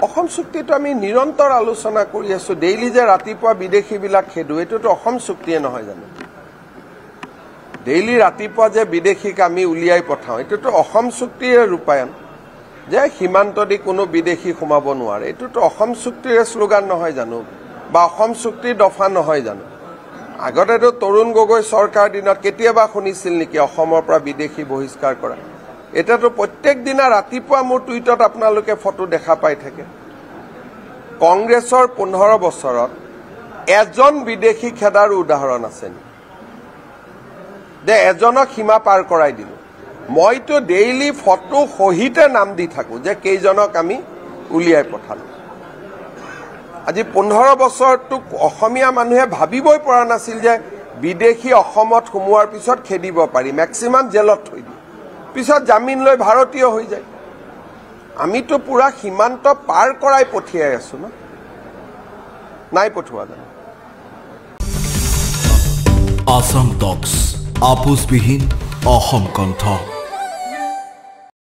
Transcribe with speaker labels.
Speaker 1: অসম চুক্তিটো আমি নিৰন্তৰ আলোচনা কৰি আছো ডেইলি যে ৰাতিপুৱা বিদেশীবিলাক খেদো এইটোতো অসম চুক্তিয়ে নহয় জানো ডেইলি ৰাতিপুৱা যে বিদেশীক আমি উলিয়াই পঠাও এইটোতো অসম চুক্তিৰে ৰূপায়ণ যে সীমান্তদি কোনো বিদেশী সোমাব নোৱাৰে এইটোতো অসম চুক্তিৰে শ্লোগান নহয় জানো বা অসম চুক্তিৰ দফা নহয় জানো আগতেতো তৰুণ গগৈ চৰকাৰ দিনত কেতিয়াবা শুনিছিল নেকি অসমৰ পৰা বিদেশী বহিষ্কাৰ কৰা এটাতো প্ৰত্যেক দিনা ৰাতিপুৱা মোৰ টুইটত আপোনালোকে ফটো দেখা পাই থাকে কংগ্ৰেছৰ 15 বছৰত এজন বিদেশী খেদাৰ উদাহৰণ আছে যে এজনক সীমা পাৰ কৰাই দিলো মইতো ডেইলি ফটো সহিতে নাম দি থাকো যে কেইজনক আমি উলিয়াই পঠালো আজি 15 বছৰটোক অসমীয়া মানুহে ভাবিবই পৰা নাছিল যে বিদেশী অসমত সোমোৱাৰ পিছত খেদিব পাৰি ম্যাক্সিমাম জেলত থৈ দিয়ে পিছত জামিন লৈ ভাৰতীয় হৈ যায় আমিতো পুৰা সীমান্ত পাৰ কৰাই পঠিয়াই আছো না নাই পঠোৱা জানো
Speaker 2: আসাম টক্স আপোচবিহীন অসম কণ্ঠ